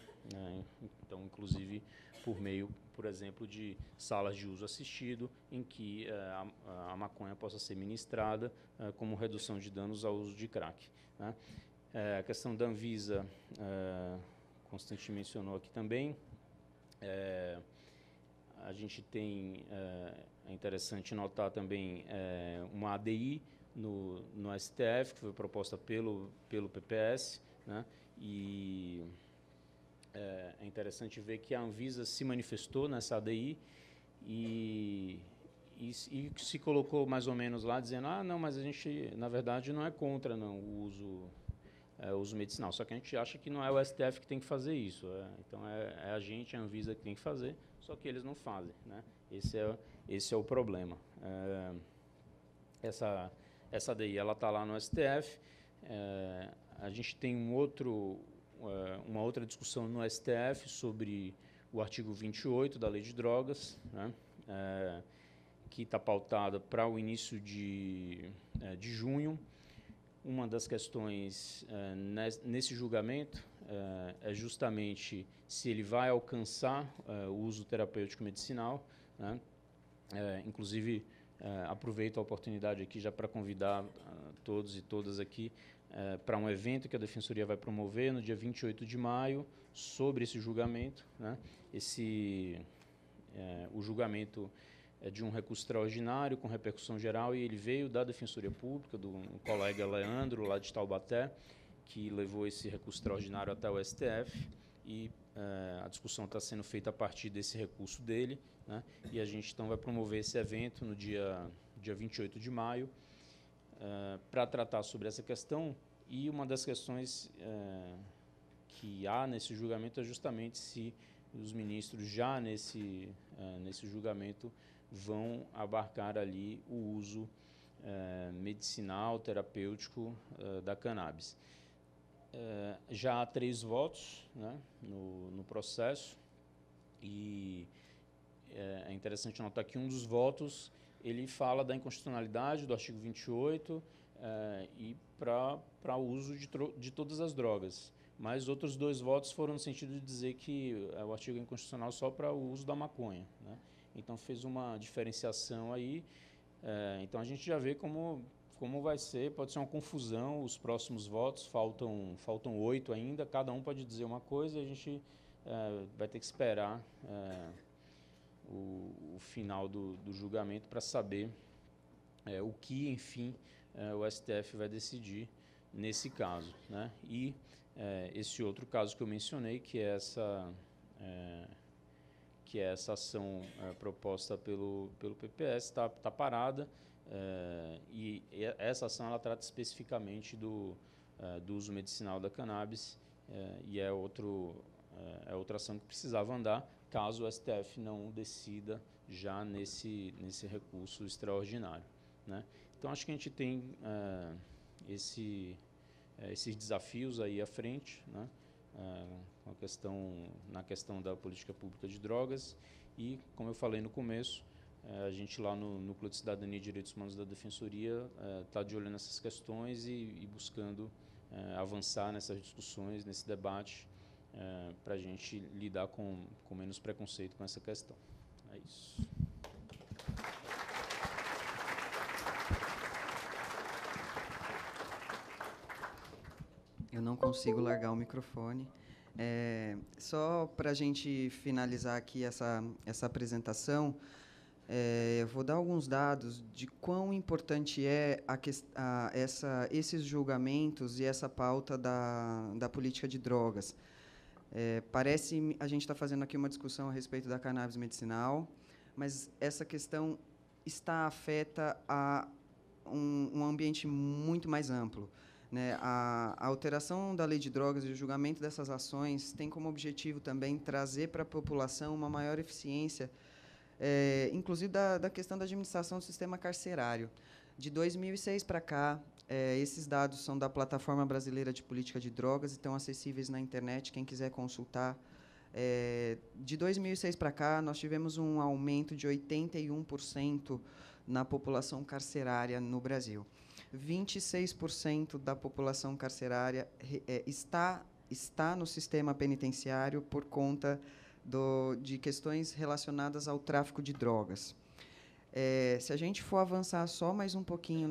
Então, inclusive, por meio, por exemplo, de salas de uso assistido, em que a maconha possa ser ministrada como redução de danos ao uso de crack, né? A questão da Anvisa, Constantino mencionou aqui também. A gente tem, é interessante notar também, uma ADI no STF, que foi proposta pelo PPS, né? E é interessante ver que a Anvisa se manifestou nessa ADI e se colocou mais ou menos lá, dizendo, não, mas a gente, na verdade, não é contra não, o uso medicinal, só que a gente acha que não é o STF que tem que fazer isso, então é a gente, a Anvisa, que tem que fazer, só que eles não fazem, né? Esse é o problema. Essa ADI está lá no STF. A gente tem uma outra discussão no STF sobre o artigo 28 da Lei de Drogas, né? Que está pautada para o início de junho. Uma das questões nesse julgamento é justamente se ele vai alcançar o uso terapêutico medicinal, né? Inclusive, aproveito a oportunidade aqui já para convidar todos e todas aqui para um evento que a Defensoria vai promover no dia 28 de maio sobre esse julgamento, né? O julgamento é de um recurso extraordinário com repercussão geral e ele veio da Defensoria Pública, do colega Leandro, lá de Taubaté, que levou esse recurso extraordinário até o STF e a discussão está sendo feita a partir desse recurso dele, né? E a gente então vai promover esse evento no dia 28 de maio para tratar sobre essa questão, e uma das questões que há nesse julgamento é justamente se os ministros já nesse julgamento vão abarcar ali o uso medicinal, terapêutico da cannabis. Já há 3 votos, né, no processo, e é interessante notar que um dos votos ele fala da inconstitucionalidade do artigo 28 e para o uso de todas as drogas. Mas outros 2 votos foram no sentido de dizer que o artigo é inconstitucional só para o uso da maconha, né? Então, fez uma diferenciação aí. Então, a gente já vê como como vai ser, pode ser uma confusão, os próximos votos, faltam 8 ainda, cada um pode dizer uma coisa, e a gente vai ter que esperar o final do julgamento para saber o que, enfim, o STF vai decidir nesse caso, né? E esse outro caso que eu mencionei, que é essa ação proposta pelo PPS, está parada, e essa ação ela trata especificamente do uso medicinal da cannabis, e é outra ação que precisava andar, caso o STF não decida já nesse recurso extraordinário, né? Então, acho que a gente tem esses desafios aí à frente, né? Na questão da política pública de drogas e, como eu falei no começo, a gente lá no Núcleo de Cidadania e Direitos Humanos da Defensoria está de olho nessas questões e buscando avançar nessas discussões, nesse debate, para a gente lidar com menos preconceito com essa questão. É isso. Eu não consigo largar o microfone. Só para a gente finalizar aqui essa apresentação, eu vou dar alguns dados de quão importante é esses julgamentos e essa pauta da política de drogas. Parece a gente está fazendo aqui uma discussão a respeito da cannabis medicinal, mas essa questão está afeta a um ambiente muito mais amplo, né? A alteração da lei de drogas e o julgamento dessas ações tem como objetivo também trazer para a população uma maior eficiência, inclusive da questão da administração do sistema carcerário. De 2006 para cá, esses dados são da Plataforma Brasileira de Política de Drogas e estão acessíveis na internet, quem quiser consultar. De 2006 para cá, nós tivemos um aumento de 81% na população carcerária no Brasil. 26% da população carcerária está no sistema penitenciário por conta de questões relacionadas ao tráfico de drogas. Se a gente for avançar só mais um pouquinho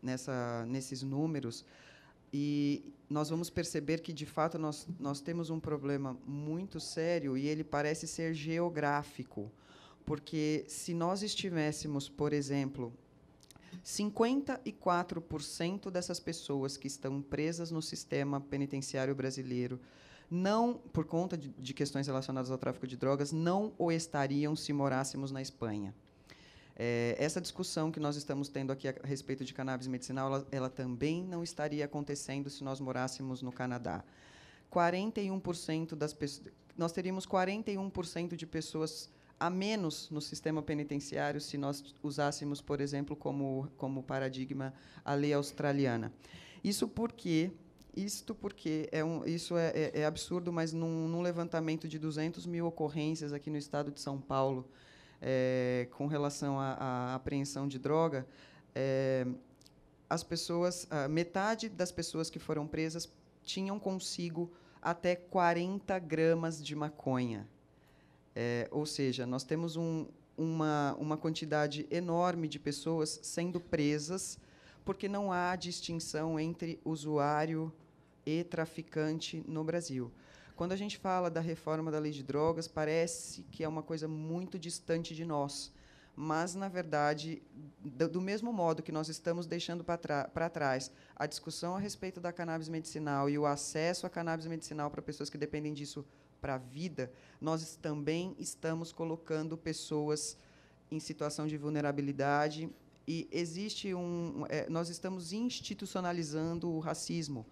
nesses números, e nós vamos perceber que, de fato, nós temos um problema muito sério e ele parece ser geográfico, porque se nós estivéssemos, por exemplo, 54% dessas pessoas que estão presas no sistema penitenciário brasileiro, não, por conta de questões relacionadas ao tráfico de drogas, não o estariam se morássemos na Espanha. Essa discussão que nós estamos tendo aqui a respeito de cannabis medicinal, ela também não estaria acontecendo se nós morássemos no Canadá. 41% das pessoas, nós teríamos 41% de pessoas a menos no sistema penitenciário se nós usássemos, por exemplo, como paradigma a lei australiana. Isso porque isso é absurdo, mas num levantamento de 200 mil ocorrências aqui no estado de São Paulo, com relação à apreensão de droga, metade das pessoas que foram presas tinham consigo até 40 gramas de maconha. Ou seja, nós temos uma quantidade enorme de pessoas sendo presas porque não há distinção entre usuário e traficante no Brasil. Quando a gente fala da reforma da lei de drogas, parece que é uma coisa muito distante de nós. Mas, na verdade, do mesmo modo que nós estamos deixando para trás a discussão a respeito da cannabis medicinal e o acesso à cannabis medicinal para pessoas que dependem disso para a vida, nós também estamos colocando pessoas em situação de vulnerabilidade e nós estamos institucionalizando o racismo,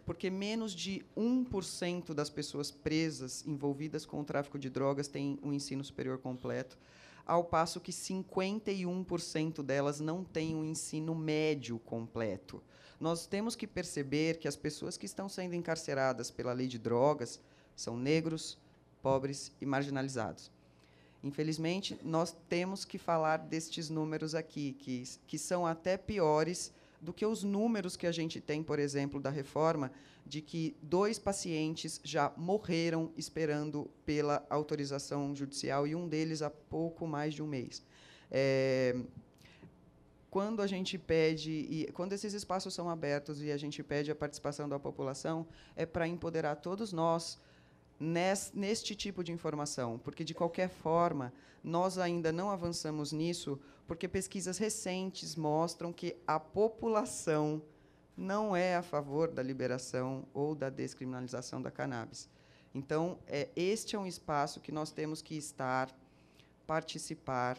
porque menos de 1% das pessoas presas envolvidas com o tráfico de drogas têm um ensino superior completo, ao passo que 51% delas não têm um ensino médio completo. Nós temos que perceber que as pessoas que estão sendo encarceradas pela lei de drogas são negros, pobres e marginalizados. Infelizmente, nós temos que falar destes números aqui, que são até piores do que os números que a gente tem, por exemplo, da reforma, de que 2 pacientes já morreram esperando pela autorização judicial e um deles há pouco mais de um mês. quando a gente pede, e quando esses espaços são abertos e a gente pede a participação da população, é para empoderar todos nós neste tipo de informação, porque, de qualquer forma, nós ainda não avançamos nisso, porque pesquisas recentes mostram que a população não é a favor da liberação ou da descriminalização da cannabis. Então, este é um espaço que nós temos que estar, participar,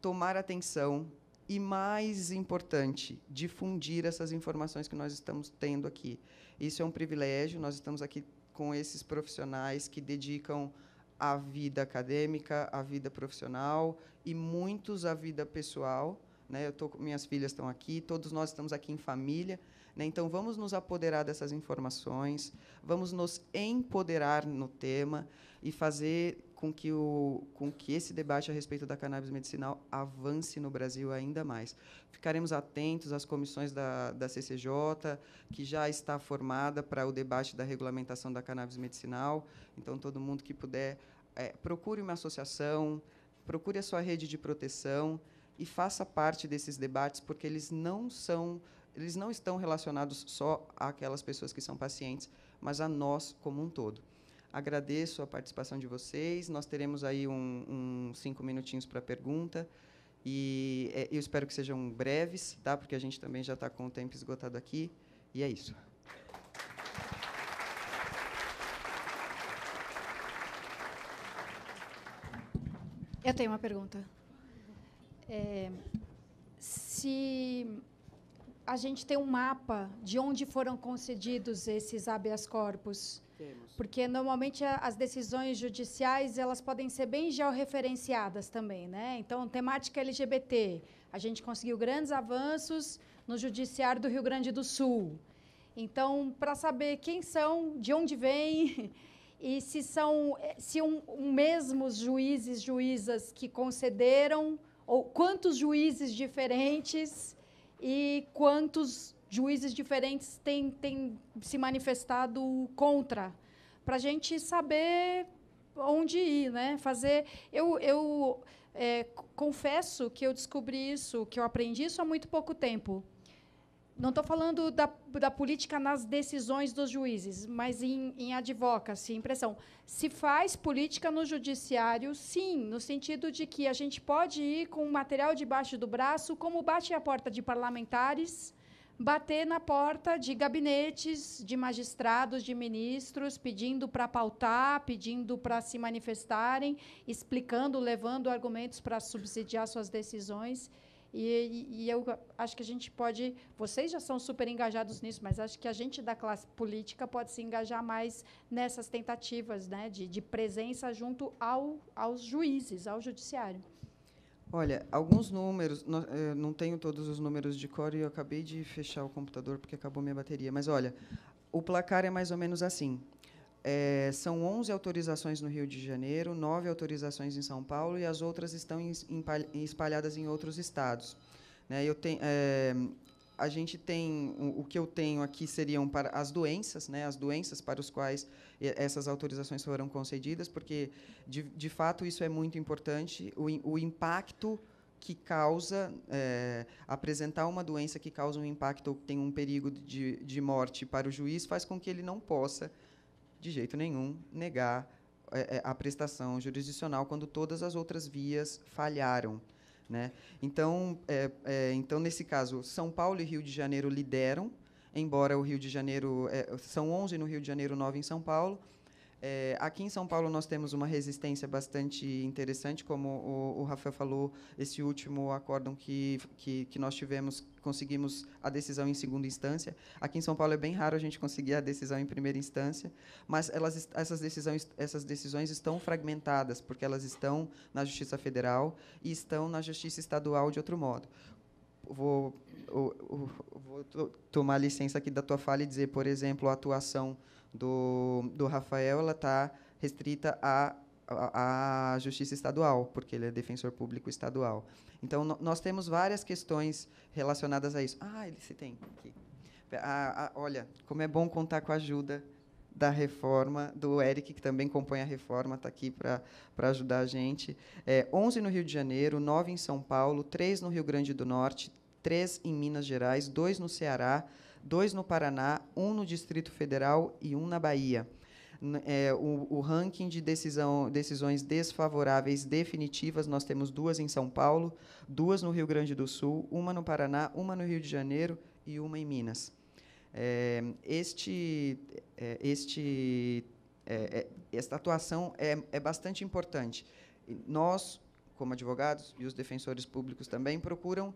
tomar atenção e, mais importante, difundir essas informações que nós estamos tendo aqui. Isso é um privilégio, nós estamos aqui com esses profissionais que dedicam a vida acadêmica, a vida profissional e muitos à vida pessoal, né? Minhas filhas estão aqui, todos nós estamos aqui em família, né? Então, vamos nos apoderar dessas informações, vamos nos empoderar no tema e fazer com que esse debate a respeito da cannabis medicinal avance no Brasil ainda mais. Ficaremos atentos às comissões da CCJ, que já está formada para o debate da regulamentação da cannabis medicinal. Então, todo mundo que puder, procure uma associação, procure a sua rede de proteção e faça parte desses debates, porque eles não estão relacionados só àquelas pessoas que são pacientes, mas a nós como um todo. Agradeço a participação de vocês. Nós teremos aí 5 minutinhos para pergunta. E eu espero que sejam breves, tá? Porque a gente também já está com o tempo esgotado aqui. E é isso. Eu tenho uma pergunta. Se a gente tem um mapa de onde foram concedidos esses habeas corpus, porque normalmente as decisões judiciais elas podem ser bem georreferenciadas também, né? Então, temática LGBT, a gente conseguiu grandes avanços no judiciário do Rio Grande do Sul. Então, para saber quem são, de onde vêm e se mesmos juízes, juízas que concederam, ou quantos juízes diferentes e quantos juízes diferentes têm se manifestado contra, para a gente saber onde ir, né? Eu confesso que eu descobri isso, que eu aprendi isso há muito pouco tempo. Não estou falando da política nas decisões dos juízes, mas em advocacy, impressão. Se faz política no judiciário, sim, no sentido de que a gente pode ir com o material debaixo do braço, como bate a porta de parlamentares, bater na porta de gabinetes, de magistrados, de ministros, pedindo para pautar, pedindo para se manifestarem, explicando, levando argumentos para subsidiar suas decisões. E eu acho que a gente pode... Vocês já são super engajados nisso, mas acho que a gente da classe política pode se engajar mais nessas tentativas, né, de presença junto aos juízes, ao judiciário. Olha, alguns números, não tenho todos os números de cor e eu acabei de fechar o computador porque acabou minha bateria, mas, olha, o placar é mais ou menos assim. São 11 autorizações no Rio de Janeiro, 9 autorizações em São Paulo e as outras estão espalhadas em outros estados. Né? A gente tem, o que eu tenho aqui seriam para as doenças, né? As doenças para as quais essas autorizações foram concedidas, porque, de fato, isso é muito importante, o impacto que causa, apresentar uma doença que causa um impacto ou que tem um perigo de morte para o juiz, faz com que ele não possa, de jeito nenhum, negar a prestação jurisdicional quando todas as outras vias falharam. Né? Então, nesse caso, São Paulo e Rio de Janeiro lideram, embora o Rio de Janeiro... são 11 no Rio de Janeiro, 9 em São Paulo. Aqui em São Paulo, nós temos uma resistência bastante interessante, como o Rafael falou, esse último acórdão que nós tivemos, conseguimos a decisão em segunda instância. Aqui em São Paulo é bem raro a gente conseguir a decisão em primeira instância, mas essas decisões estão fragmentadas, porque elas estão na Justiça Federal e estão na Justiça Estadual de outro modo. Vou tomar licença aqui da tua fala e dizer, por exemplo, a atuação do Rafael, ela está restrita à Justiça Estadual, porque ele é defensor público estadual. Então, nós temos várias questões relacionadas a isso. Ele se tem aqui. Olha, como é bom contar com a ajuda da reforma, do Eric, que também compõe a reforma, está aqui para ajudar a gente. 11 no Rio de Janeiro, 9 em São Paulo, 3 no Rio Grande do Norte, 3 em Minas Gerais, 2 no Ceará, 2 no Paraná, 1 no Distrito Federal e 1 na Bahia. O ranking de decisões desfavoráveis definitivas, nós temos 2 em São Paulo, 2 no Rio Grande do Sul, 1 no Paraná, 1 no Rio de Janeiro e 1 em Minas. Esta atuação é bastante importante. Nós, como advogados, e os defensores públicos também, procuram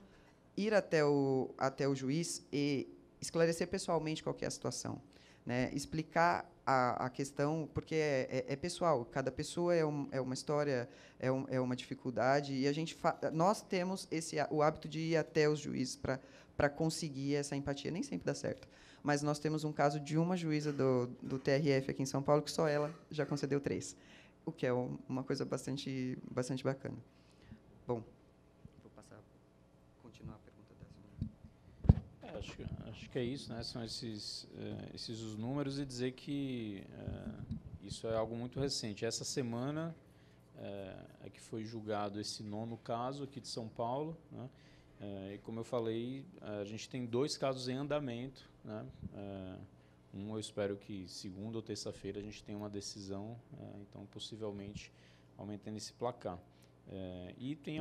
ir até o juiz e esclarecer pessoalmente qual que é a situação, né? Explicar a questão, porque é pessoal, cada pessoa é uma história, é uma dificuldade, e nós temos o hábito de ir até os juízes para conseguir essa empatia. Nem sempre dá certo, mas nós temos um caso de uma juíza do TRF aqui em São Paulo, que só ela já concedeu 3, o que é uma coisa bastante bacana. Bom, vou continuar a pergunta dessa. Acho que é isso, né? São esses os números, e dizer que isso é algo muito recente. Essa semana é que foi julgado esse 9º caso aqui de São Paulo, né? E como eu falei, a gente tem 2 casos em andamento, né? Eu espero que segunda ou terça-feira a gente tenha uma decisão, então possivelmente aumentando esse placar. E tem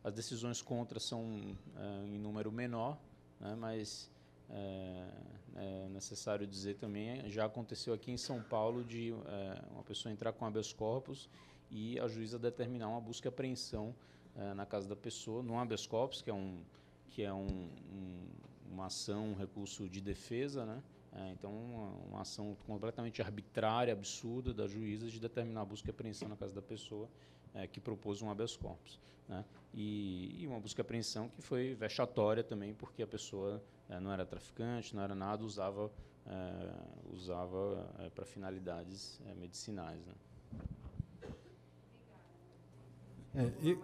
as decisões contra são em número menor, né? Mas é necessário dizer também, já aconteceu aqui em São Paulo de uma pessoa entrar com habeas corpus e a juíza determinar uma busca e apreensão na casa da pessoa, no habeas corpus, que é uma ação, um recurso de defesa, né? Então, uma ação completamente arbitrária, absurda da juíza de determinar a busca e apreensão na casa da pessoa que propôs um habeas corpus, né? E uma busca e apreensão que foi vexatória também, porque a pessoa não era traficante, não era nada, usava para finalidades medicinais, né?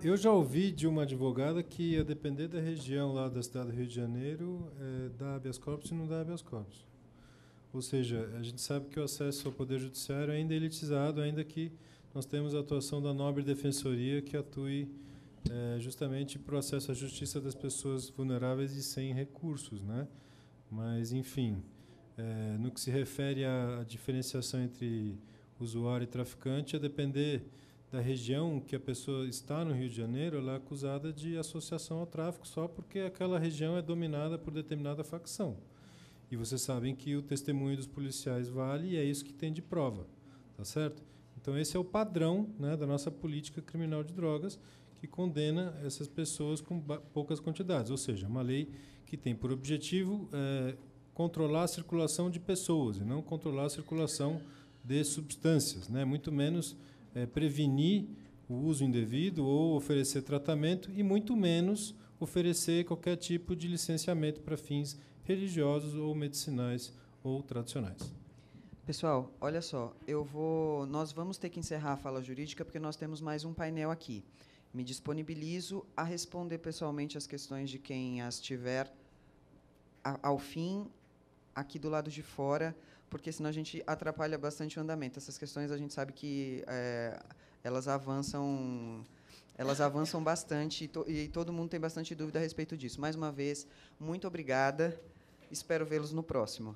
Eu já ouvi de uma advogada que, a depender da região lá da cidade do Rio de Janeiro, dá habeas corpus e não dá habeas corpus. Ou seja, a gente sabe que o acesso ao Poder Judiciário ainda é elitizado, ainda que nós temos a atuação da Nobre Defensoria, que atue justamente para o acesso à justiça das pessoas vulneráveis e sem recursos, né? Mas, enfim, no que se refere à diferenciação entre usuário e traficante, a depender da região que a pessoa está no Rio de Janeiro, ela é acusada de associação ao tráfico só porque aquela região é dominada por determinada facção. E vocês sabem que o testemunho dos policiais vale, e é isso que tem de prova, tá certo? Então, esse é o padrão, né, da nossa política criminal de drogas, que condena essas pessoas com poucas quantidades. Ou seja, uma lei que tem por objetivo controlar a circulação de pessoas e não controlar a circulação de substâncias, né? Muito menos prevenir o uso indevido ou oferecer tratamento, e muito menos oferecer qualquer tipo de licenciamento para fins religiosos ou medicinais ou tradicionais. Pessoal, olha só, nós vamos ter que encerrar a fala jurídica porque nós temos mais um painel aqui. Me disponibilizo a responder pessoalmente as questões de quem as tiver ao fim, aqui do lado de fora, porque senão a gente atrapalha bastante o andamento. Essas questões a gente sabe que elas avançam bastante e todo mundo tem bastante dúvida a respeito disso. Mais uma vez, muito obrigada. Espero vê-los no próximo.